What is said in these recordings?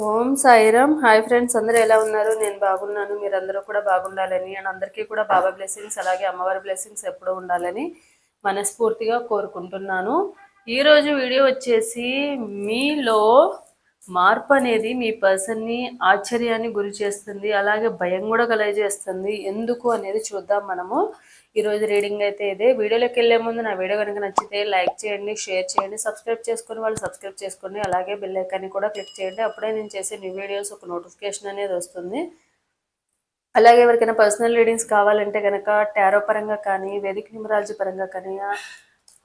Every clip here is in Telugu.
ఓం సాయిరామ్. హాయ్ ఫ్రెండ్స్, అందరూ ఎలా ఉన్నారు? నేను బాగున్నాను. మీరందరూ కూడా బాగుండాలని అండ్ అందరికీ కూడా బాబా బ్లెస్సింగ్స్ అలాగే అమ్మవారి బ్లెస్సింగ్స్ ఎప్పుడూ ఉండాలని మనస్ఫూర్తిగా కోరుకుంటున్నాను. ఈరోజు వీడియో వచ్చేసి మీలో మార్పు అనేది మీ పర్సన్ని ఆశ్చర్యాన్ని గురి చేస్తుంది, అలాగే భయం కూడా కలగజేస్తుంది. ఎందుకు అనేది చూద్దాం మనము. ఈరోజు రీడింగ్ అయితే ఇదే. వీడియోలోకి వెళ్ళే ముందు నా వీడియో కనుక నచ్చితే లైక్ చేయండి, షేర్ చేయండి, సబ్స్క్రైబ్ చేసుకుని వాళ్ళు సబ్స్క్రైబ్ చేసుకోండి, అలాగే బెల్ ఐకాన్ని కూడా క్లిక్ చేయండి. అప్పుడే నేను చేసే న్యూ వీడియోస్ ఒక నోటిఫికేషన్ అనేది వస్తుంది. అలాగే ఎవరికైనా పర్సనల్ రీడింగ్స్ కావాలంటే కనుక టారో పరంగా కానీ, వేదిక న్యూమరాలజీ పరంగా కానీ,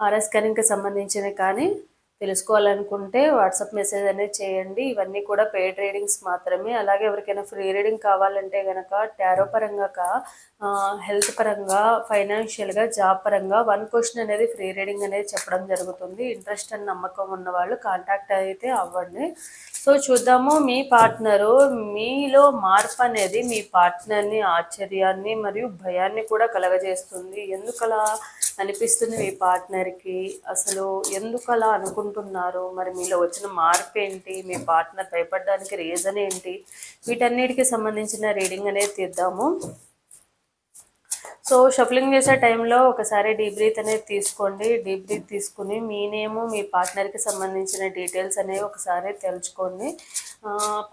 ఆర్ఎస్ స్కానింగ్కి సంబంధించినవి కానీ తెలుసుకోవాలనుకుంటే వాట్సాప్ మెసేజ్ అనేది చేయండి. ఇవన్నీ కూడా పెయిడ్ రీడింగ్స్ మాత్రమే. అలాగే ఎవరికైనా ఫ్రీ రీడింగ్ కావాలంటే కనుక టారో పరంగా హెల్త్ పరంగా, ఫైనాన్షియల్గా, జాబ్ పరంగా 1 క్వశ్చన్ అనేది ఫ్రీ రీడింగ్ అనేది చెప్పడం జరుగుతుంది. ఇంట్రెస్ట్ అండ్ నమ్మకం ఉన్న వాళ్ళు కాంటాక్ట్ అయితే అవ్వండి. సో చూద్దాము. మీ పార్ట్నరు మీలో మార్పు అనేది మీ పార్ట్నర్ని ఆశ్చర్యాన్ని మరియు భయాన్ని కూడా కలగజేస్తుంది. ఎందుకలా అనిపిస్తుంది మీ పార్ట్నర్కి? అసలు ఎందుకు అలా అనుకుంటున్నారు? మరి మీలో వచ్చిన మార్పు ఏంటి? మీ పార్ట్నర్ భయపడడానికి రీజన్ ఏంటి? వీటన్నిటికి సంబంధించిన రీడింగ్ అనేది తీద్దాము. సో షఫలింగ్ చేసే టైంలో ఒకసారి డీప్ బ్రీత్ అనేది తీసుకోండి. డీప్ బ్రీత్ తీసుకుని మీ నేము, మీ పార్ట్నర్కి సంబంధించిన డీటెయిల్స్ అనేవి ఒకసారి తెలుసుకోండి.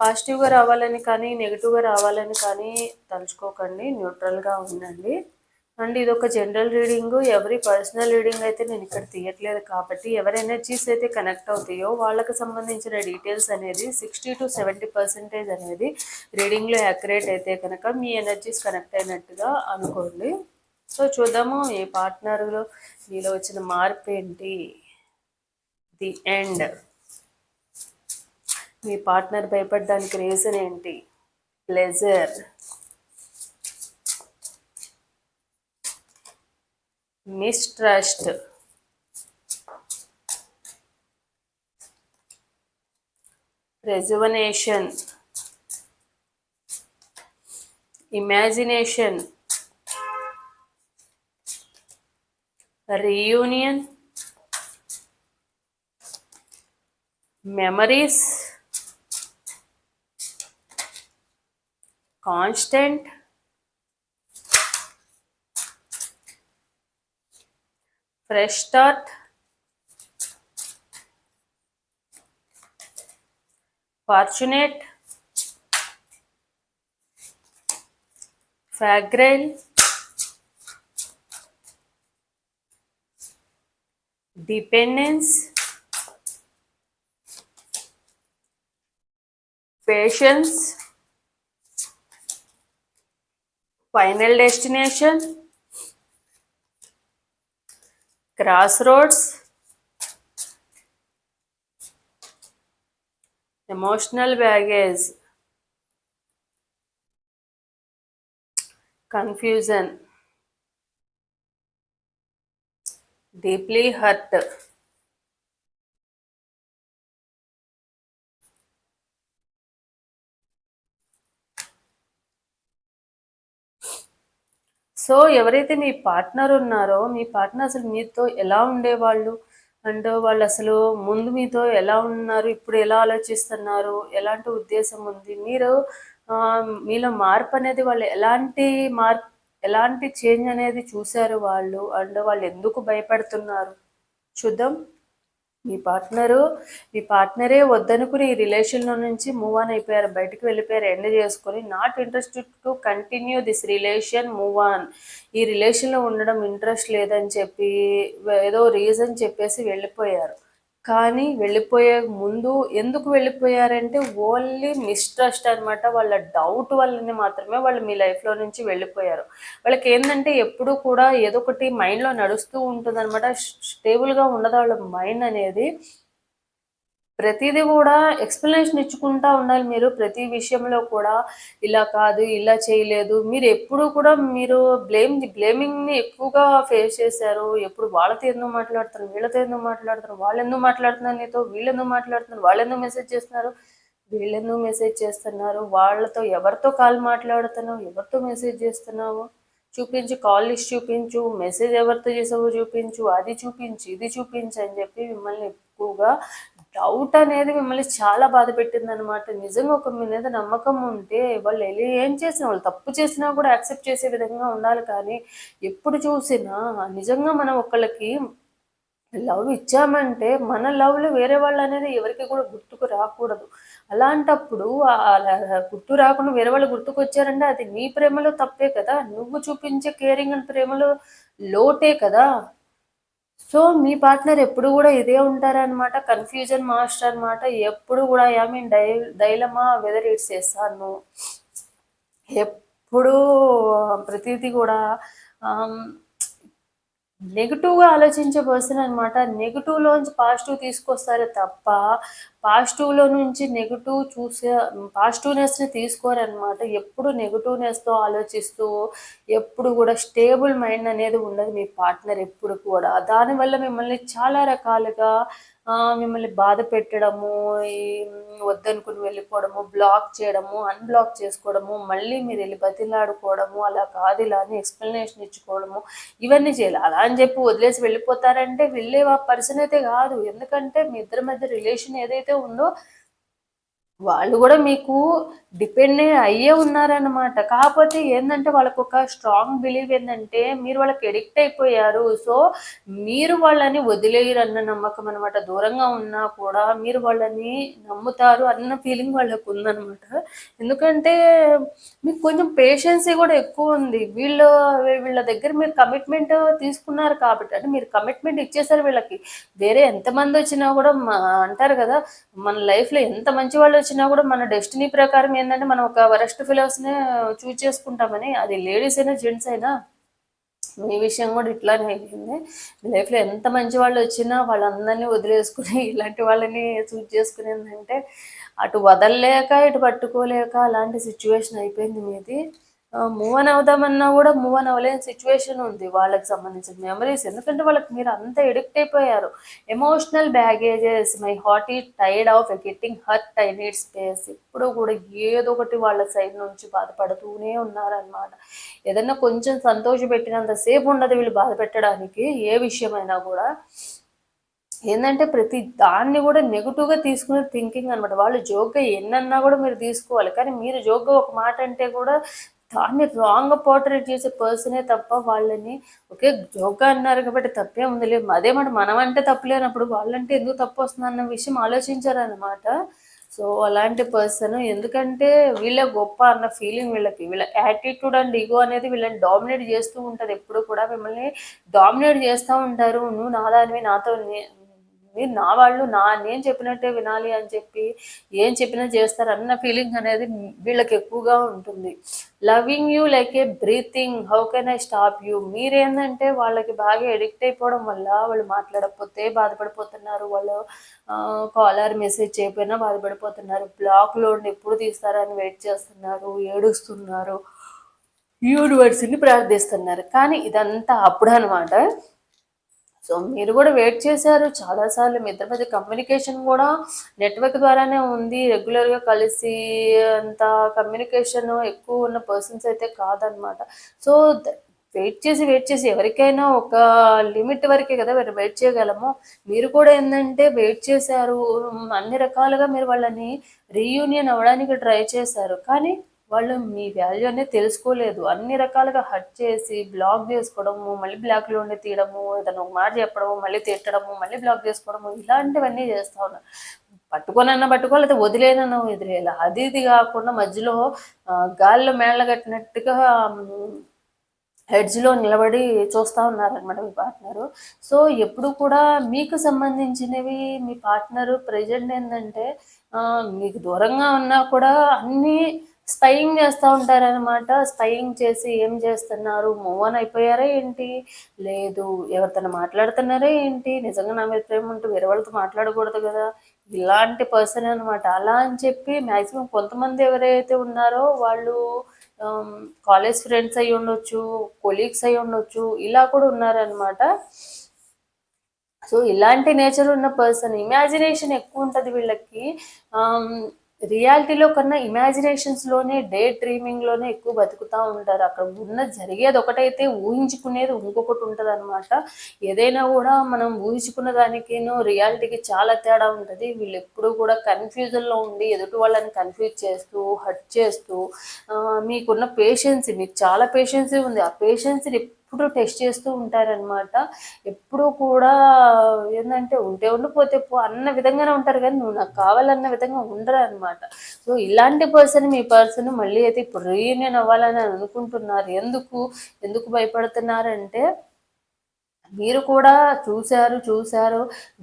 పాజిటివ్గా రావాలని కానీ నెగిటివ్గా రావాలని కానీ తలుచుకోకండి, న్యూట్రల్గా ఉండండి. అండ్ ఇది ఒక జనరల్ రీడింగు, ఎవరి పర్సనల్ రీడింగ్ అయితే నేను ఇక్కడ తీయట్లేదు కాబట్టి ఎవరి ఎనర్జీస్ అయితే కనెక్ట్ అవుతాయో వాళ్ళకి సంబంధించిన డీటెయిల్స్ అనేది 60 to 70% అనేది రీడింగ్లో యాక్యురేట్ అయితే కనుక మీ ఎనర్జీస్ కనెక్ట్ అయినట్టుగా అనుకోండి. సో చూద్దాము ఈ పార్ట్నర్లో మీలో వచ్చిన మార్పు ఏంటి. The end. మీ పార్ట్నర్ భయపడడానికి రీజన్ ఏంటి? Pleasure. Mistrust. Rejuvenation. Imagination. Reunion. Memories. Constant. Fresh start. Fortunate. Fragile. Dependence. Patience. Final destination. Cross roads. Emotional baggage. Confusion. Deeply hurt. So ఎవరైతే మీ పార్ట్నర్ ఉన్నారో మీ పార్ట్నర్ అసలు మీతో ఎలా ఉండేవాళ్ళు, అండ్ వాళ్ళు అసలు ముందు మీతో ఎలా ఉన్నారు, ఇప్పుడు ఎలా ఆలోచిస్తున్నారు, ఎలాంటి ఉద్దేశం ఉంది, మీరు మీలో మార్పు అనేది వాళ్ళు ఎలాంటి చేంజ్ అనేది చూశారు వాళ్ళు, అండ్ వాళ్ళు ఎందుకు భయపడుతున్నారు చూద్దాం. మీ పార్ట్నరే వద్దనుకుని ఈ రిలేషన్లో నుంచి మూవ్ ఆన్ అయిపోయారు, బయటకు వెళ్ళిపోయారు, ఎండ్ చేసుకొని not interested to continue this relation, move on. ఈ రిలేషన్లో ఉండడం ఇంట్రెస్ట్ లేదని చెప్పి ఏదో రీజన్ చెప్పేసి వెళ్ళిపోయారు. కానీ వెళ్ళిపోయే ముందు ఎందుకు వెళ్ళిపోయారంటే ఓన్లీ మిస్ట్రస్ట్ అనమాట. వాళ్ళ డౌట్ వల్లనే మాత్రమే వాళ్ళు మీ లైఫ్లో నుంచి వెళ్ళిపోయారు. వాళ్ళకి ఏంటంటే ఎప్పుడు కూడా ఏదో ఒకటి మైండ్లో నడుస్తూ ఉంటుంది అనమాట. స్టేబుల్గా ఉండదు వాళ్ళ మైండ్ అనేది. ప్రతిదీ కూడా ఎక్స్ప్లెనేషన్ ఇచ్చుకుంటూ ఉండాలి మీరు ప్రతి విషయంలో కూడా. ఇలా కాదు, ఇలా చేయలేదు, మీరు ఎప్పుడు కూడా మీరు బ్లేమింగ్ని ఎక్కువగా ఫేస్ చేశారు. ఎప్పుడు వాళ్ళతో ఎందుకు మాట్లాడుతారు, వీళ్ళతో ఎందుకు మాట్లాడుతారు, వాళ్ళు ఎందుకు మాట్లాడుతున్నారు నీతో, వీళ్ళు ఎందుకు మాట్లాడుతున్నారు, వాళ్ళు ఎందుకు మెసేజ్ చేస్తున్నారు, వీళ్ళెందుకు మెసేజ్ చేస్తున్నారు, వాళ్ళతో ఎవరితో కాల్ మాట్లాడుతున్నావు, ఎవరితో మెసేజ్ చేస్తున్నావు చూపించు, కాల్ లిస్ట్ చూపించు, మెసేజ్ ఎవరితో చేసావో చూపించు, అది చూపించు, ఇది చూపించు అని చెప్పి మిమ్మల్ని ఎక్కువగా డౌట్ అనేది మిమ్మల్ని చాలా బాధ పెట్టిందనమాట. నిజంగా ఒక మీ మీద నమ్మకం ఉంటే వాళ్ళు ఏం చేసినా, వాళ్ళు తప్పు చేసినా కూడా యాక్సెప్ట్ చేసే విధంగా ఉండాలి. కానీ ఎప్పుడు చూసినా నిజంగా మనం ఒకళ్ళకి లవ్ ఇచ్చామంటే మన లవ్‌లో వేరే వాళ్ళనేది ఎవరికీ కూడా గుర్తుకు రాకూడదు. అలాంటప్పుడు అలా గుర్తు రాకుండా వేరే వాళ్ళు గుర్తుకొచ్చారంటే అది నీ ప్రేమలో తప్పే కదా! నువ్వు చూపించే కేరింగ్ అండ్ ప్రేమలో లోటే కదా! సో, మీ పార్ట్నర్ ఎప్పుడు గూడా ఇదే ఉంటారనమాట. కన్‌ఫ్యూజన్ మాస్టర్ అనమాట. ఎప్పుడు గూడా I mean dilemma whether it's yes or no. ఎప్పుడూ ప్రతీది గూడా ఆహ్, నెగెటివ్‌గా ఆలోచించే పర్సన్ అనమాట. నెగెటివ్‌లోంచి పాజిటివ్ తీసుకొస్తారే తప్ప, పాజిటివ్‌లో నుంచి నెగెటివ్ పాజిటివ్‌నెస్‌ని తీసుకోరనమాట. ఎప్పుడు నెగెటివ్‌నెస్‌తో ఆలోచిస్తూ, ఎప్పుడు గూడా స్టేబుల్ మైండ్ అనేది ఉండదు మీ పార్ట్నర్ ఎప్పుడు కూడా. దానివల్ల మిమ్మల్ని చాలా రకాలుగా మిమ్మల్ని బాధ పెట్టడము, ఈ వద్దనుకుని వెళ్ళిపోవడము, బ్లాక్ చేయడము, అన్‌బ్లాక్ చేసుకోవడము, మళ్ళీ మీరెళ్లి బతిమలాడుకోవడము, అలా కాదు ఇలా అని ఎక్స్‌ప్లనేషన్ ఇచ్చుకోవడము, ఇవన్నీ చేయాలి. అలా అని చెప్పి వదిలేసి వెళ్ళిపోతారంటే వెళ్ళే పర్సన్ అయితే కాదు. ఎందుకంటే మీ ఇద్దరి మధ్య రిలేషన్ ఏదైతే ఉందో వాళ్ళు గూడా మీకు డిపెండే అయ్యే ఉన్నారనమాట. కాకపోతే ఏందంటే వాళ్ళకొక స్ట్రాంగ్ బిలీవ్ ఏందంటే మీరు వాళ్ళకి అడిక్ట్ అయిపోయారు. సో, మీరు వాళ్ళని వదిలేయరన్న నమ్మకం అనమాట. దూరంగా ఉన్నా కూడా మీరు వాళ్ళని నమ్ముతారు అన్న ఫీలింగ్ వాళ్ళకుందనమాట. ఎందుకంటే మీకు కొంచెం పేషెన్సీ గూడా ఎక్కువుంది. వీళ్ళ దగ్గర మీరు కమిట్మెంట్ తీసుకున్నారు కాబట్టి అంటే మీరు కమిట్మెంట్ ఇచ్చేసారు వీళ్ళకి. వేరే ఎంతమందొచ్చినా గూడా అంటారు గదా! మన లైఫ్‌లో ఎంత మంచి వాళ్ళొచ్చినా గూడా మన డెస్టినీ ప్రకారం ఏందంటే మనం ఒక వరస్ట్ ఫెలోస్‌నే చూజ్ చేసుకుంటామని. అది లేడీస్ అయినా, జెంట్స్ అయినా. మీ విషయం గూడా ఇట్లానే అయింది. మీ లైఫ్‌లో ఎంత మంచి వాళ్ళొచ్చినా వాళ్ళందరిని వదిలేసుకొని ఇలాంటి వాళ్ళని చూజ్ చేసుకునేందంటే అటు వదలలేక, ఇటు పట్టుకోలేక అలాంటి సిట్యుయేషన్ అయిపోయింది మీది. మూవ్ ఆన్ అవుదామన్నా గూడా మూవ్ ఆన్ అవ్వలేని సిట్యుయేషన్ ఉంది వాళ్ళకి సంబంధించిన మెమరీస్. ఎందుకంటే వాళ్ళకి మీరు అంత అడిక్ట్ అయిపోయారు. Emotional baggages my heart is tired of getting hurt. I need space. ఎప్పుడు కూడా ఏదో ఒకటి వాళ్ళ సైడ్ నుంచి బాధపడుతూనే ఉన్నారనమాట. ఏదన్నా కొంచెం సంతోషపెట్టినంత సేపు ఉండదు వీళ్ళు బాధ పెట్టడానికి ఏ విషయమైనా కూడా. ఏందంటే ప్రతి దాన్ని కూడా నెగెటివ్‌గా తీసుకునే థింకింగ్ అనమాట. వాళ్ళు జోక్‌గా ఎన్నన్నా కూడా మీరు తీసుకోవాలి. కానీ మీరు జోక్‌గా ఒక మాట అంటే కూడా దాన్ని రాంగ్‌గా పోర్ట్రేట్ చేసే పర్సనే తప్ప వాళ్ళని ఓకే. జోక్‌గా అన్నారు కాబట్టి తప్పే ఉందిలే. అదే మాట మనమంటే తప్పు లేనప్పుడు వాళ్ళంటే ఎందుకు తప్పొస్తుందన్న విషయం ఆలోచించరనమాట. సో, అలాంటి పర్సన్ ఎందుకంటే వీళ్ళే గొప్ప అన్న ఫీలింగ్ వీళ్ళకి. వీళ్ళ యాటిట్యూడ్ అండ్ ఇగో అనేది వీళ్ళని డామినేట్ చేస్తూ ఉంటది. ఎప్పుడు కూడా మిమ్మల్ని డామినేట్ చేస్తా ఉంటారు. నువ్వు నా దానివి నాతో మీరు నా వాళ్ళు నేను చెప్పినట్టే వినాలి అని చెప్పి ఏం చెప్పినా చేస్తారు అన్న ఫీలింగ్ అనేది వీళ్ళకి ఎక్కువగా ఉంటుంది. Loving you like a breathing how can I stop you. మీరేందంటే వాళ్ళకి బాగా ఎడిక్ట్ అయిపోవడం వల్ల వాళ్ళు మాట్లాడకపోతే బాధపడిపోతున్నారు. వాళ్ళు కాలర్ మెసేజ్ చేయకపోయినా బాధపడిపోతున్నారు. బ్లాక్‌లో ఉండి ఎప్పుడు తీస్తారని వెయిట్ చేస్తున్నారు. ఏడుస్తున్నారు. యూనివర్స్‌ని ప్రార్థిస్తున్నారు. కానీ ఇదంతా అప్పుడనమాట. సో, మీరు గూడా వెయిట్ చేశారు చాలా సార్లు. మీ ఇద్దరి మధ్య కమ్యూనికేషన్ గూడా నెట్‌వర్క్ ద్వారానే ఉంది. రెగ్యులర్‌గా కలిసి అంత కమ్యూనికేషన్ ఎక్కువ ఉన్న పర్సన్స్ అయితే కాదనమాట. సో, వెయిట్ చేసి ఎవరికైనా ఒక లిమిట్ వరకే గదా! మనం వెయిట్ చేయగలము. మీరు కూడా ఏందంటే వెయిట్ చేశారు. అన్ని రకాలుగా మీరు వాళ్ళని రీయూనియన్ అవ్వడానికి ట్రై చేశారు. కానీ వాళ్ళు మీ వాల్యూ అనేది తెలుసుకోలేదు. అన్ని రకాలుగా హర్ట్ చేసి, బ్లాక్ జేసుకోవడము, మళ్ళీ బ్లాక్‌లో ఉండి తీయడము, ఏదైనా ఒక మాట చెప్పడము, మళ్ళీ తిట్టడము, మళ్ళీ బ్లాక్ జేసుకోవడము, ఇలాంటివన్నీ జేస్తా ఉన్నారు. పట్టుకొనన్నా పట్టుకోవాలి, లేతే వదిలేయనన్నా వదిలేయాలి. అది ఇది గాకుండా మధ్యలో గాలిలో మేడలు కట్టినట్టుగా ఎడ్జ్‌లో నిలబడి చూస్తా ఉన్నారనమాట మీ పార్ట్నరు. సో, ఎప్పుడు కూడా మీకు సంబంధించినవి మీ పార్ట్నరు ప్రెజెంట్ ఏందంటే మీకు దూరంగా ఉన్నా కూడా అన్నీ స్పైయింగ్ చేస్తా ఉంటారనమాట. స్పైయింగ్ చేసి ఏం చేస్తున్నారు? మూవ్ ఆన్ అయిపోయారా ఏంటి? లేదు ఎవరితోనా మాట్లాడుతున్నారా ఏంటి? నిజంగా నా మీద ప్రేమ ఉంటే వేరే వాళ్ళతో మాట్లాడకూడదు గదా! ఇలాంటి పర్సన్ అనమాట. అలా అని చెప్పి మాక్సిమం కొంతమంది ఎవరైతే ఉన్నారో వాళ్ళు ఆహ్, కాలేజ్ ఫ్రెండ్స్ అయ్యుండొచ్చు, కొలీగ్స్ అయ్యుండొచ్చు. ఇలా కూడా ఉన్నారనమాట. సో, ఇలాంటి నేచర్ ఉన్న పర్సన్ ఇమాజినేషన్ ఎక్కువుంటది వీళ్ళకి. ఆహ్, రియాలిటీలో కన్నా ఇమాజినేషన్స్లోనే, డే డ్రీమింగ్లోనే ఎక్కువ బతుకుతూ ఉంటారు. అక్కడ ఉన్న జరిగేది ఒకటైతే ఊహించుకునేది ఇంకొకటి ఉంటుంది అనమాట. ఏదైనా కూడా మనం ఊహించుకున్న దానికిను రియాలిటీకి చాలా తేడా ఉంటుంది. వీళ్ళు ఎప్పుడూ కూడా కన్ఫ్యూజన్లో ఉండి ఎదుటి వాళ్ళని కన్ఫ్యూజ్ చేస్తూ, హర్ట్ చేస్తూ, మీకున్న పేషెన్స్, మీకు చాలా పేషెన్సే ఉంది. ఆ పేషెన్స్ని ఎప్పుడు టెస్ట్ చేస్తూ ఉంటారనమాట. ఎప్పుడూ కూడా ఏంటంటే ఉంటే ఉండిపోతే పో అన్న విధంగానే ఉంటారు, కానీ నువ్వు నాకు కావాలన్న విధంగా ఉండరు అనమాట. సో ఇలాంటి పర్సన్ మీ పర్సన్ మళ్ళీ అయితే ఇప్పుడు రీయూనియన్ అవ్వాలని అనుకుంటున్నారు. ఎందుకు ఎందుకు భయపడుతున్నారంటే, మీరు కూడా చూశారు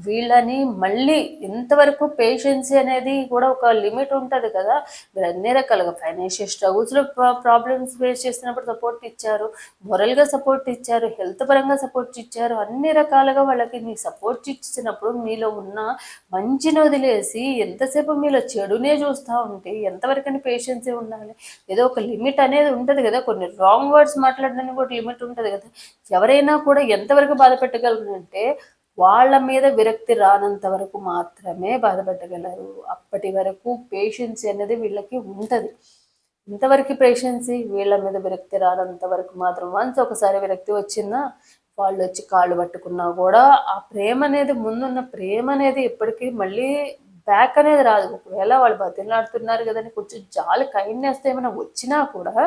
వీళ్ళని మళ్ళీ ఎంతవరకు పేషెన్సీ అనేది కూడా ఒక లిమిట్ ఉంటుంది కదా. మీరు అన్ని రకాలుగా ఫైనాన్షియల్ స్ట్రగుల్స్లో ప్రాబ్లమ్స్ ఫేస్ చేసినప్పుడు సపోర్ట్ ఇచ్చారు, మొరల్గా సపోర్ట్ ఇచ్చారు, హెల్త్ పరంగా సపోర్ట్ ఇచ్చారు, అన్ని రకాలుగా వాళ్ళకి మీ సపోర్ట్ ఇచ్చినప్పుడు మీలో ఉన్న మంచిని వదిలేసి ఎంతసేపు మీలో చెడునే చూస్తూ ఉంటే ఎంతవరకని పేషెన్సీ ఉండాలి. ఏదో ఒక లిమిట్ అనేది ఉంటుంది కదా, కొన్ని రాంగ్ వర్డ్స్ మాట్లాడడానికి కూడా లిమిట్ ఉంటుంది కదా. ఎవరైనా కూడా ఎంతవరకు బాధ పెట్టగలరంటే వాళ్ళ మీద విరక్తి రానంత వరకు మాత్రమే బాధపెట్టగలరు. అప్పటి వరకు పేషెన్సీ అనేది వీళ్ళకి ఉంటుంది. ఇంతవరకు పేషెన్సీ వీళ్ళ మీద విరక్తి రానంత వరకు మాత్రం. వన్స్ ఒకసారి విరక్తి వచ్చిందా వాళ్ళు వచ్చి కాళ్ళు పట్టుకున్నా కూడా ఆ ప్రేమ అనేది, ముందున్న ప్రేమ అనేది ఎప్పటికీ మళ్ళీ బ్యాక్ అనేది రాదు. ఒకవేళ వాళ్ళు బతిలాడుతున్నారు కదని కొంచెం జాలి కైండ్నెస్ ఏమైనా వచ్చినా కూడా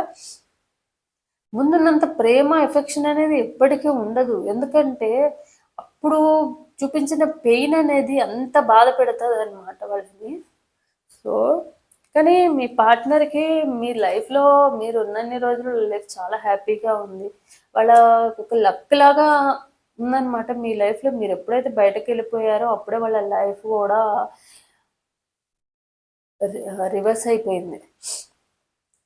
ముందున్నంత ప్రేమ ఎఫెక్షన్ అనేది ఎప్పటికీ ఉండదు. ఎందుకంటే అప్పుడు చూపించిన పెయిన్ అనేది అంత బాధ పెడుతుంది అనమాట వాళ్ళని. సో కానీ మీ పార్ట్నర్కి మీ లైఫ్లో మీరు ఉన్నన్ని రోజులు లైఫ్ చాలా హ్యాపీగా ఉంది. వాళ్ళ ఒక లక్ లాగా ఉందన్నమాట మీ లైఫ్లో. మీరు ఎప్పుడైతే బయటకు వెళ్ళిపోయారో అప్పుడే వాళ్ళ లైఫ్ కూడా రివర్స్ అయిపోయింది.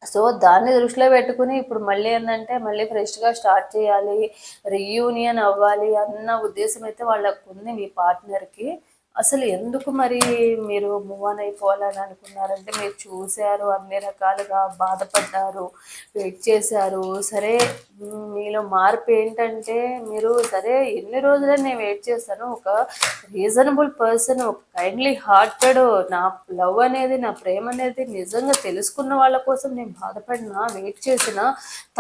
సో దాన్ని దృష్టిలో పెట్టుకుని ఇప్పుడు మళ్ళీ ఏంటంటే మళ్ళీ ఫ్రెష్గా స్టార్ట్ చేయాలి, రీయూనియన్ అవ్వాలి అన్న ఉద్దేశం అయితే వాళ్ళకు ఉంది మీ పార్ట్నర్కి. అసలు ఎందుకు మరి మీరు మూవ్ ఆన్ అయిపోవాలని అనుకున్నారంటే, మీరు చూశారు, అన్ని రకాలుగా బాధపడ్డారు, వెయిట్ చేశారు. సరే మీలో మార్పు ఏంటంటే, మీరు సరే ఎన్ని రోజులని నేను వెయిట్ చేస్తాను, ఒక రీజనబుల్ పర్సన్, ఒక కైండ్లీ హార్టెడ్, నా లవ్ అనేది, నా ప్రేమ అనేది నిజంగా తెలుసుకున్న వాళ్ళ కోసం నేను బాధపడినా, వెయిట్ చేసినా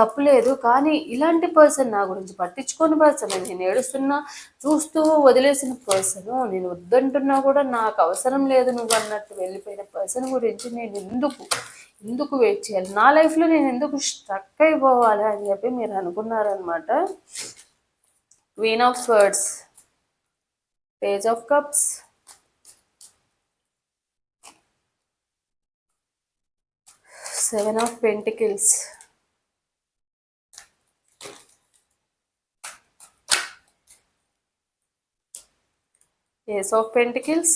తప్పులేదు. కానీ ఇలాంటి పర్సన్, నా గురించి పట్టించుకోని పర్సన్, నేను ఏడుస్తున్నా చూస్తూ వదిలేసిన పర్సన్, నేను వద్దంటున్నా కూడా నాకు అవసరం లేదు నువ్వు అన్నట్టు వెళ్ళిపోయిన పర్సన్ గురించి నేను ఎందుకు వెయిట్ చేయాలి, నా లైఫ్లో నేను ఎందుకు స్ట్రక్ అయిపోవాలి అని చెప్పి మీరు అనుకున్నారనమాట. Queen of swords, page of cups, seven of pentacles, Ace of Pentacles,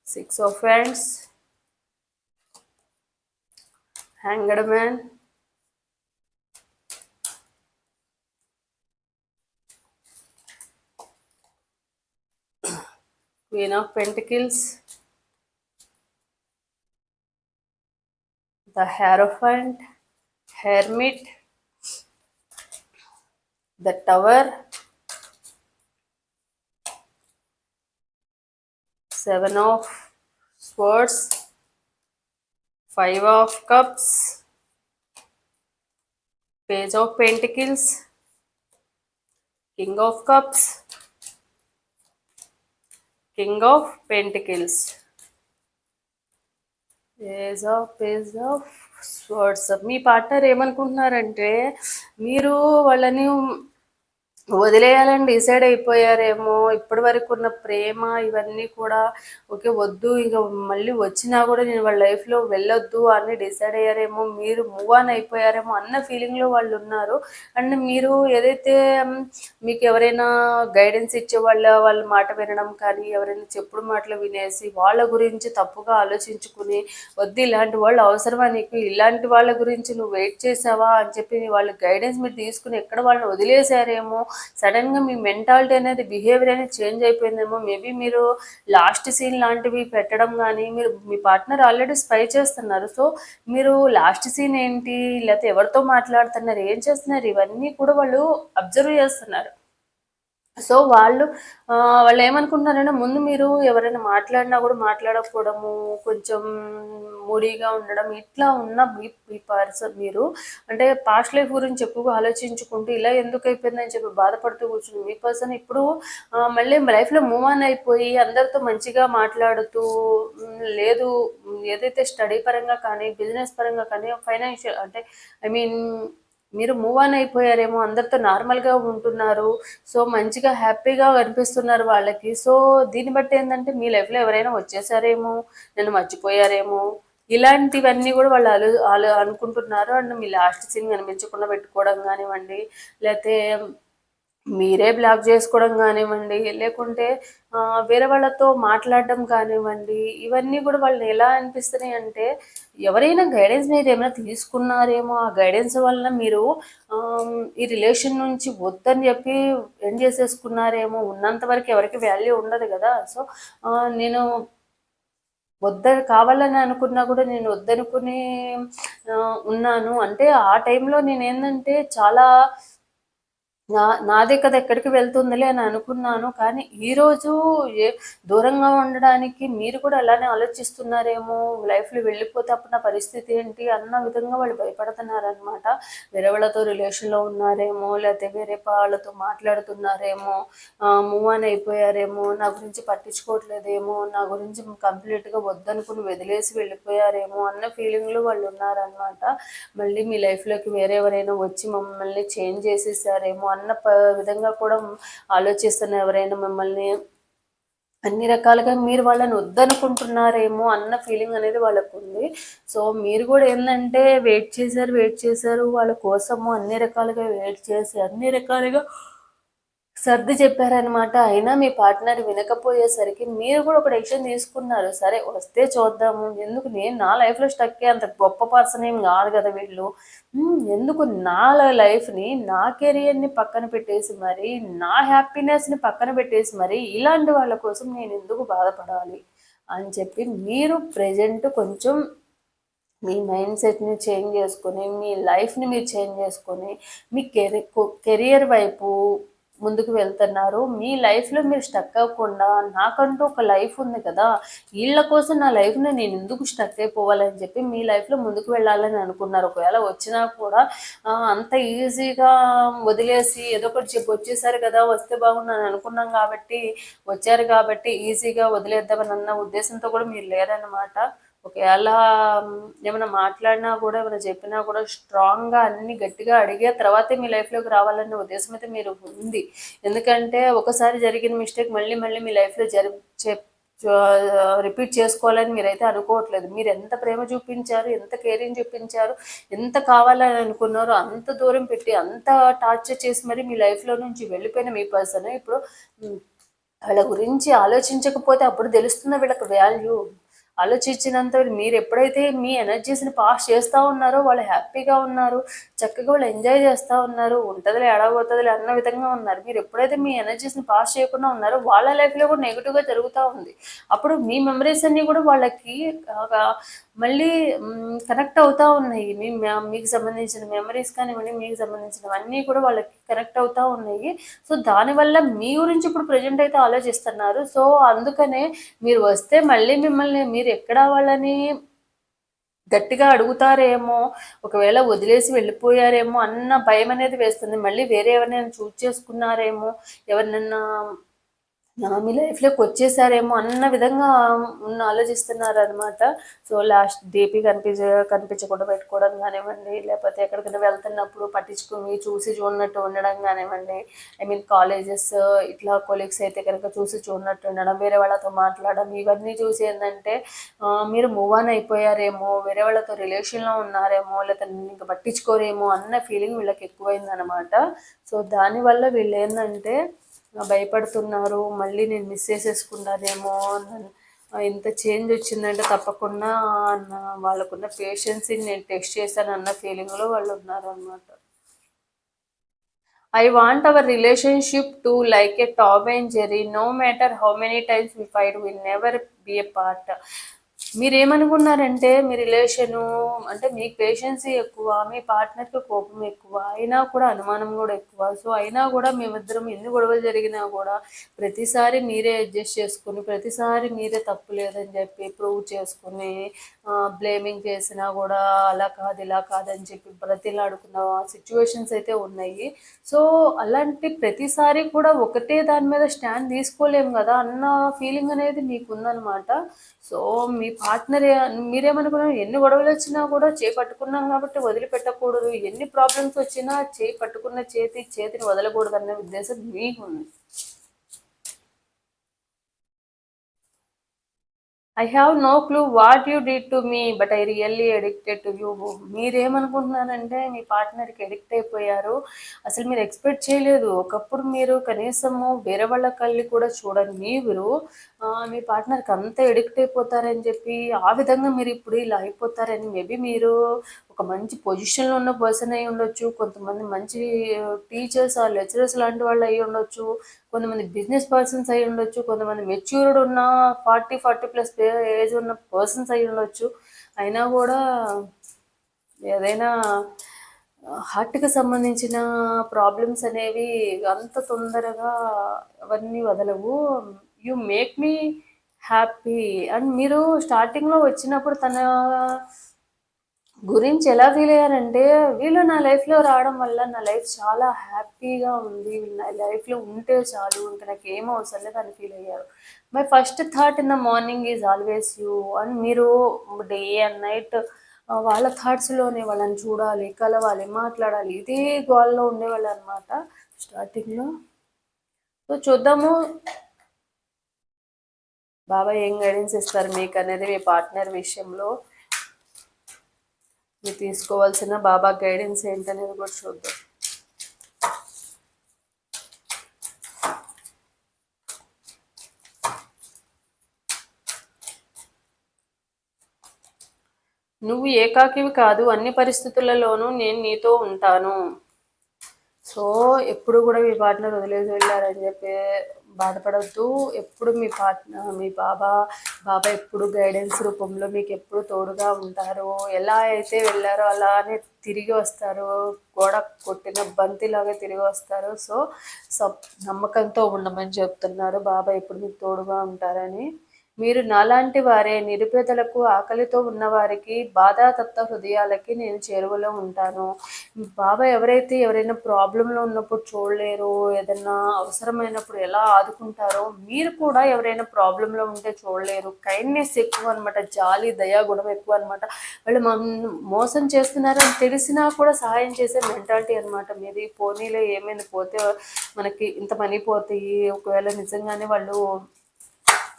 Six of Wands, Hanged Man, Queen of Pentacles, the Hierophant, Hermit, the Tower, Seven of Swords, Five of Cups, Page of Pentacles, King of Cups, King of Pentacles, Page of Swords. Me partner ఏమనుకుంటున్నారంటే, మీరు వాళ్ళని వదిలేయాలని డిసైడ్ అయిపోయారేమో. ఇప్పటి వరకు ఉన్న ప్రేమ ఇవన్నీ కూడా ఓకే వద్దు, ఇంకా మళ్ళీ వచ్చినా కూడా నేను వాళ్ళ లైఫ్లో వెళ్ళొద్దు అని డిసైడ్ అయ్యారేమో. మీరు మూవ్ ఆన్ అయిపోయారేమో అన్న ఫీలింగ్లో వాళ్ళు ఉన్నారు. అండ్ మీరు ఏదైతే మీకు ఎవరైనా గైడెన్స్ ఇచ్చే వాళ్ళ మాట వినడం కానీ, ఎవరైనా చెప్పుడు మాటలు వినేసి వాళ్ళ గురించి తప్పుగా ఆలోచించుకుని, వద్దు ఇలాంటి వాళ్ళు అవసరమా నీకు, ఇలాంటి వాళ్ళ గురించి నువ్వు వెయిట్ చేసావా అని చెప్పి వాళ్ళ గైడెన్స్ మీరు తీసుకుని ఎక్కడ వాళ్ళని వదిలేశారేమో. సడన్గా మీ మెంటాలిటీ అనేది, బిహేవియర్ అనేది చేంజ్ అయిపోయిందేమో. మేబీ మీరు లాస్ట్ సీన్ లాంటివి పెట్టడం కానీ, మీరు మీ పార్ట్నర్ ఆల్రెడీ స్పై చేస్తున్నారు. సో మీరు లాస్ట్ సీన్ ఏంటి, లేకపోతే ఎవరితో మాట్లాడుతున్నారు, ఏం చేస్తున్నారు, ఇవన్నీ కూడా వాళ్ళు అబ్జర్వ్ చేస్తున్నారు. సో వాళ్ళు ఏమనుకుంటున్నారంటే ముందు మీరు ఎవరైనా మాట్లాడినా కూడా మాట్లాడకపోవడము, కొంచెం మూడీగా ఉండడం, ఇట్లా ఉన్న ఈ పర్సన్ మీరు అంటే పాస్ట్ లైఫ్ గురించి ఎక్కువగా ఆలోచించుకుంటూ ఇలా ఎందుకు అయిపోయిందని చెప్పి బాధపడుతూ కూర్చుని మీ పర్సన్ ఇప్పుడు మళ్ళీ లైఫ్లో మూవ్ ఆన్ అయిపోయి అందరితో మంచిగా మాట్లాడుతూ లేదు ఏదైతే స్టడీ పరంగా కానీ బిజినెస్ పరంగా కానీ ఫైనాన్షియల్ అంటే ఐ మీన్ మీరు మూవ్ ఆన్ అయిపోయారేమో, అందరితో నార్మల్గా ఉంటున్నారు, సో మంచిగా హ్యాపీగా కనిపిస్తున్నారు వాళ్ళకి. సో దీన్ని బట్టి ఏంటంటే మీ లైఫ్లో ఎవరైనా వచ్చేసారేమో, నన్ను మర్చిపోయారేమో, ఇలాంటివన్నీ కూడా వాళ్ళు అనుకుంటున్నారు. అండ్ మీ లాస్ట్ సీన్ కనిపించకుండా పెట్టుకోవడం కానివ్వండి, లేకపోతే మీరే బ్లాక్ చేసుకోవడం కానివ్వండి, లేకుంటే వేరే వాళ్ళతో మాట్లాడడం కానివ్వండి, ఇవన్నీ కూడా వాళ్ళని ఎలా అనిపిస్తున్నాయి అంటే ఎవరైనా గైడెన్స్ మీరు ఏమైనా తీసుకున్నారేమో, ఆ గైడెన్స్ వల్ల మీరు ఈ రిలేషన్ నుంచి వద్దని చెప్పి ఎండ్ చేసేసుకున్నారేమో, ఉన్నంత వరకు ఎవరికి వాల్యూ ఉండదు కదా. సో నేను కావాలని అనుకున్నా కూడా నేను వద్దనుకుని ఉన్నాను అంటే ఆ టైంలో నేను ఏంటంటే చాలా నాదే కదా ఎక్కడికి వెళ్తుందిలే అని అనుకున్నాను. కానీ ఈరోజు ఏ దూరంగా ఉండడానికి మీరు కూడా అలానే ఆలోచిస్తున్నారేమో, లైఫ్లో వెళ్ళిపోతే అప్పుడు నా పరిస్థితి ఏంటి అన్న విధంగా వాళ్ళు భయపడుతున్నారనమాట. వేరే వాళ్ళతో రిలేషన్లో ఉన్నారేమో, లేకపోతే వేరే వాళ్ళతో మాట్లాడుతున్నారేమో, మూవ్ ఆన్ అయిపోయారేమో, నా గురించి పట్టించుకోవట్లేదేమో, నా గురించి కంప్లీట్గా వద్దనుకుని వదిలేసి వెళ్ళిపోయారేమో అన్న ఫీలింగ్లో వాళ్ళు ఉన్నారనమాట. మళ్ళీ మీ లైఫ్లోకి వేరే ఎవరైనా వచ్చి మమ్మల్ని చేంజ్ చేసేసారేమో అన్న విధంగా కూడా ఆలోచిస్తున్న ఎవరైనా మిమ్మల్ని అన్ని రకాలుగా మీరు వాళ్ళని వద్దనుకుంటున్నారేమో అన్న ఫీలింగ్ అనేది వాళ్ళకు ఉంది. సో మీరు కూడా ఏంటంటే వెయిట్ చేశారు వాళ్ళ కోసము, అన్ని రకాలుగా వెయిట్ చేసి అన్ని రకాలుగా సర్ది చెప్పారనమాట. అయినా మీ పార్ట్నర్ వినకపోయేసరికి మీరు కూడా ఒక డెసిషన్ తీసుకున్నారు. సరే వస్తే చూద్దాము, ఎందుకు నేను నా లైఫ్లో స్టక్ అంత గొప్ప పర్సన్ ఏం కాదు కదా వీళ్ళు, ఎందుకు నా లైఫ్ని నా కెరియర్ని పక్కన పెట్టేసి మరి నా హ్యాపీనెస్ని పక్కన పెట్టేసి మరి ఇలాంటి వాళ్ళ కోసం నేను ఎందుకు బాధపడాలి అని చెప్పి మీరు ప్రజెంట్ కొంచెం మీ మైండ్ సెట్ని చేంజ్ చేసుకొని మీ లైఫ్ని మీరు చేంజ్ చేసుకొని మీ కెరియర్ వైపు ముందుకు వెళ్తున్నారు. మీ లైఫ్లో మీరు స్టక్ అవ్వకుండా నాకంటూ ఒక లైఫ్ ఉంది కదా, వీళ్ళ కోసం నా లైఫ్ని నేను ఎందుకు స్టక్ అయిపోవాలని చెప్పి మీ లైఫ్లో ముందుకు వెళ్ళాలని అనుకున్నారు. ఒకవేళ వచ్చినా కూడా అంత ఈజీగా వదిలేసి ఏదో ఒకటి చెప్పి వచ్చేసారు కదా, వస్తే బాగున్నాను అనుకున్నాం కాబట్టి వచ్చారు కాబట్టి ఈజీగా వదిలేద్దామని అన్న ఉద్దేశంతో కూడా మీరు లేరన్నమాట. ఒకవేళ ఏమైనా మాట్లాడినా కూడా ఏమైనా చెప్పినా కూడా స్ట్రాంగ్గా అన్ని గట్టిగా అడిగే తర్వాతే మీ లైఫ్లోకి రావాలనే ఉద్దేశం అయితే మీరు ఉంది. ఎందుకంటే ఒకసారి జరిగిన మిస్టేక్ మళ్ళీ మళ్ళీ మీ లైఫ్లో రిపీట్ చేసుకోవాలని మీరైతే అనుకోవట్లేదు. మీరు ఎంత ప్రేమ చూపించారు, ఎంత కేరింగ్ చూపించారు, ఎంత కావాలని అనుకున్నారో అంత దూరం పెట్టి అంత టార్చర్ చేసి మరి మీ లైఫ్లో నుంచి వెళ్ళిపోయిన మీ పర్సన్ ఇప్పుడు వాళ్ళ గురించి ఆలోచించకపోతే అప్పుడు తెలుస్తుంది వీళ్ళకి వాల్యూ. ఆలోచించినంత మీరు ఎప్పుడైతే మీ ఎనర్జీస్ని పాస్ చేస్తూ ఉన్నారో వాళ్ళు హ్యాపీగా ఉన్నారు, చక్కగా వాళ్ళు ఎంజాయ్ చేస్తూ ఉన్నారు, ఉంటుందిలే ఏడవబోతుందిలే అన్న విధంగా ఉన్నారు. మీరు ఎప్పుడైతే మీ ఎనర్జీస్ని పాస్ చేయకుండా ఉన్నారో వాళ్ళ లైఫ్లో కూడా నెగిటివ్గా జరుగుతూ ఉంది. అప్పుడు మీ మెమరీస్ అన్నీ కూడా వాళ్ళకి మళ్ళీ కనెక్ట్ అవుతూ ఉన్నాయి. మీకు సంబంధించిన మెమరీస్ కానివ్వండి, మీకు సంబంధించినవన్నీ కూడా వాళ్ళకి కనెక్ట్ అవుతూ ఉన్నాయి. సో దానివల్ల మీ గురించి ఇప్పుడు ప్రజెంట్ అయితే ఆలోచిస్తున్నారు. సో అందుకనే మీరు వస్తే మళ్ళీ మిమ్మల్ని మీరు ఎక్కడ వాళ్ళని గట్టిగా అడుగుతారేమో, ఒకవేళ వదిలేసి వెళ్ళిపోయారేమో అన్న భయం అనేది వేస్తుంది. మళ్ళీ వేరే ఎవరినైనా చూజ్ చేసుకున్నారేమో, ఎవరినన్నా మీ లైఫ్లోకి వచ్చేసారేమో అన్న విధంగా ఆలోచిస్తున్నారు అనమాట. సో లాస్ట్ డీపీ కనిపించకుండా పెట్టుకోవడం కానివ్వండి, లేకపోతే ఎక్కడికైనా వెళ్తున్నప్పుడు పట్టించుకుని చూసి చూడనట్టు ఉండడం కానివ్వండి, ఐ మీన్ కాలేజెస్ ఇట్లా కొలీగ్స్ అయితే కనుక చూసి చూడనట్టు ఉండడం, వేరే వాళ్ళతో మాట్లాడడం, ఇవన్నీ చూసి ఏంటంటే మీరు మూవ్ ఆన్ అయిపోయారేమో, వేరే వాళ్ళతో రిలేషన్లో ఉన్నారేమో, లేకపోతే ఇంకా పట్టించుకోరేమో అన్న ఫీలింగ్ వీళ్ళకి ఎక్కువైందనమాట. సో దానివల్ల వీళ్ళు ఏంటంటే భయపడుతున్నారు, మళ్ళీ నేను మిస్ చేసేసుకున్నానేమో, ఇంత చేంజ్ వచ్చిందంటే తప్పకుండా వాళ్ళకున్న పేషెన్స్ని నేను టెస్ట్ చేశాను అన్న ఫీలింగ్లో వాళ్ళు ఉన్నారు అనమాట. I want our relationship to like a Tom and Jerry. No matter how many times we fight, we'll never be apart. మీరేమనుకున్నారంటే మీ రిలేషను అంటే మీకు పేషెన్సీ ఎక్కువ, మీ పార్ట్నర్‌కి కోపం ఎక్కువ, అయినా కూడా అనుమానం గూడా ఎక్కువ. సో, అయినా గూడా మేమిద్దరం ఎన్ని గొడవలు జరిగినా గూడా ప్రతిసారి మీరే అడ్జస్ట్ చేసుకొని, ప్రతిసారి మీరే తప్పు లేదని జెప్పి ప్రూవ్ చేసుకొని, బ్లేమింగ్ చేసినా గూడా అలా కాదు, ఇలా కాదని చెప్పి బ్రతిలాడుకున్న సిట్యుయేషన్స్ అయితే ఉన్నాయి. సో, అలాంటి ప్రతిసారి కూడా ఒకటే దాని మీద స్టాండ్ తీసుకోలేము గదా! అన్న ఫీలింగ్ అనేది మీకుందనమాట. సో, మీ పార్ట్నర్ మీరేమనుకున్నారు ఎన్ని గొడవలొచ్చినా కూడా చేయి పట్టుకున్నాం కాబట్టి వదిలిపెట్టకూడదు. ఎన్ని ప్రాబ్లమ్స్ వచ్చినా చేయి పట్టుకున్న చేతిని వదలకూడదన్న ఉద్దేశం మీకుంది. I have no clue what you did to me but I really addicted to you. మీరేమనుకుంటున్నారంటే మీ పార్ట్నర్‌కి అడిక్ట్ అయిపోయారు. అసలు మీరు ఎక్స్‌పెక్ట్ చేయలేదు. ఒకప్పుడు మీరు కనీసము వేరే వాళ్ళ కళ్ళి కూడా చూడని మీరు మీ పార్ట్నర్‌కి అంత అడిక్ట్ అయిపోతారని చెప్పి, ఆ విధంగా మీరిప్పుడు ఇలా అయిపోతారని మేబీ మీరు ఒక మంచి పొజిషన్‌లో ఉన్న పర్సన్ అయ్యి ఉండొచ్చు. కొంతమంది మంచి టీచర్స్ ఆర్ లెక్చరర్స్ లాంటి వాళ్ళు అయ్యి ఉండొచ్చు. కొంతమంది బిజినెస్ పర్సన్స్ అయ్యి ఉండొచ్చు. కొంతమంది మెచ్యూర్డ్ ఉన్న 40 ప్లస్ ఏజ్ ఉన్న పర్సన్స్ అయ్యి ఉండొచ్చు. అయినా గూడా ఏదైనా హార్ట్‌కి సంబంధించిన ప్రాబ్లమ్స్ అనేవి అంత తొందరగా అవన్నీ వదలవు. You make me happy. And మీరు స్టార్టింగ్‌లో వచ్చినప్పుడు తన గురించి ఎలా ఫీల్ అయ్యారంటే, వీళ్ళు నా లైఫ్‌లో రావడం వల్ల నా లైఫ్ చాలా హ్యాపీగా ఉంది. వీళ్ళు నా లైఫ్‌లో ఉంటే చాలు. ఇంక నాకేం అవసరం లేదు అని ఫీల్ అయ్యారు. My first thought in the morning is always you. అని మీరు డే అండ్ నైట్ వాళ్ళ థాట్స్‌లోనే వాళ్ళని చూడాలి, కలవాలి, మాట్లాడాలి. ఇదే గోలలో ఉండేవాళ్ళనమాట స్టార్టింగ్‌లో. సో, చూద్దాము బాబాయ్ ఏం గైడెన్స్ ఇస్తారు మీకనేది మీ పార్ట్నర్ విషయంలో. మీరు తీసుకోవాల్సిన బాబా గైడెన్స్ ఏంటనేది కూడా చూద్దాం. నువ్వు ఏకాకివి కాదు, అన్ని పరిస్థితులలోనూ నేను నీతో ఉంటాను. సో, ఎప్పుడు కూడా మీ పార్ట్నర్ వదిలేసి వెళ్ళారని చెప్పి బాధపడొద్దు. ఎప్పుడు మీ పార్ట్నర్ మీ బాబా ఎప్పుడు గైడెన్స్ రూపంలో మీకు ఎప్పుడు తోడుగా ఉంటారు. ఎలా అయితే వెళ్ళారో అలానే తిరిగి వస్తారు. గోడ కొట్టిన బంతిలాగా తిరిగి వస్తారు. సో, నమ్మకంతో ఉండమని చెప్తున్నారు బాబా ఎప్పుడు మీకు తోడుగా ఉంటారని. మీరు నాలాంటి వారే, నిరుపేదలకు, ఆకలితో ఉన్నవారికి, బాధాతప్త హృదయాలకి నేను చేరువలో ఉంటాను. బాబా ఎవరైనా ప్రాబ్లంలో ఉన్నప్పుడు చూడలేరు, ఏదన్నా అవసరమైనప్పుడు ఎలా ఆదుకుంటారో, మీరు కూడా ఎవరైనా ప్రాబ్లంలో ఉంటే చూడలేరు. కైండ్నెస్ ఎక్కువ అనమాట, జాలి, దయా గుణం ఎక్కువ అనమాట. వాళ్ళు మోసం చేస్తున్నారని తెలిసినా కూడా సహాయం చేసే మెంటాలిటీ అనమాట మీది. పోనీలో ఏమైంది, పోతే మనకి ఇంత మనీ పోతాయి, ఒకవేళ నిజంగానే వాళ్ళు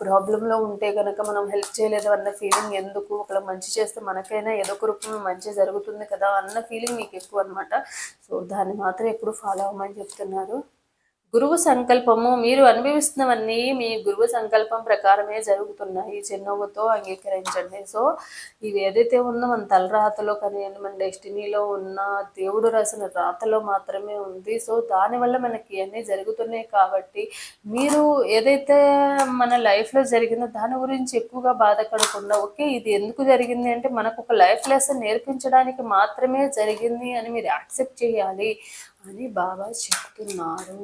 ప్రాబ్లంలో ఉంటే కనుక మనం హెల్ప్ చేయలేదు అన్న ఫీలింగ్ ఎందుకు, ఒకవేళ మంచి చేస్తే మనకైనా ఏదో ఒక రూపంలో మంచి జరుగుతుంది కదా అన్న ఫీలింగ్ మీకు ఎక్కువ అనమాట. సో, దాన్ని మాత్రం ఎప్పుడు ఫాలో అవ్వమని చెప్తున్నారు. గురువు సంకల్పము మీరు అనుభవిస్తున్నవన్నీ మీ గురువు సంకల్పం ప్రకారమే జరుగుతున్నాయి. చిరునవ్వుతో అంగీకరించండి. సో, ఇవి ఏదైతే ఉందో మన తలరాతలో కానివ్వండి, మన డెస్టినీలో ఉన్న దేవుడు రాసిన రాతలో మాత్రమే ఉంది. సో, దానివల్ల మనకి ఇవన్నీ జరుగుతున్నాయి కాబట్టి మీరు ఏదైతే మన లైఫ్‌లో జరిగిందో దాని గురించి ఎక్కువగా బాధపడకుండా, ఓకే ఇది ఎందుకు జరిగింది అంటే మనకు ఒక లైఫ్ లెసన్ నేర్పించడానికి మాత్రమే జరిగింది అని మీరు యాక్సెప్ట్ చేయాలి అని బాబా చెప్తున్నారు.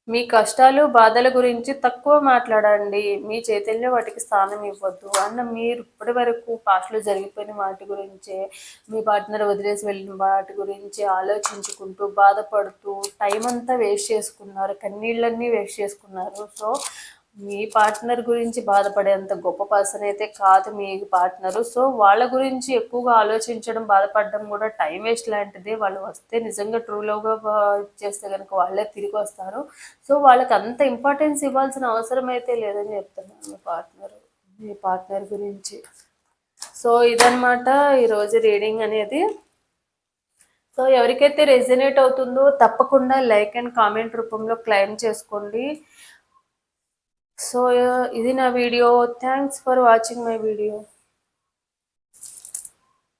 మీ కష్టాలు, బాధల గురించి తక్కువ మాట్లాడండి. మీ చైతన్యం వాటికి స్థానం ఇవ్వద్దు. మీరు ఇప్పటి వరకు పాస్ట్‌లో జరిగిపోయిన వాటి గురించే, మీ పార్ట్నర్ వదిలేసి వెళ్ళిన వాటి గురించి ఆలోచించుకుంటూ, బాధపడుతూ టైమంతా వేస్ట్ చేసుకున్నారు. కన్నీళ్ళన్నీ వేస్ట్ చేసుకున్నారు. సో, మీ పార్ట్నర్ గురించి బాధపడేంత గొప్ప పర్సన్ అయితే కాదు మీ పార్ట్నరు. సో, వాళ్ళ గురించి ఎక్కువగా ఆలోచించడం, బాధపడడం కూడా టైం వేస్ట్ లాంటిదే. వాళ్ళు వస్తే నిజంగా ట్రూ లవ్‌గా చేస్తే గనుక వాళ్ళే తిరిగొస్తారు. సో, వాళ్ళకి అంత ఇంపార్టెన్స్ ఇవ్వాల్సిన అవసరం అయితే లేదని చెప్తున్నాను మీ పార్ట్నర్ గురించి. సో, ఇదనమాట ఈరోజు రీడింగ్ అనేది. సో, ఎవరికైతే రెజనేట్ అవుతుందో తప్పకుండా లైక్ అండ్ కామెంట్ రూపంలో క్లెయిమ్ చేసుకోండి. సో, ఇది నా video. Thanks for watching my video.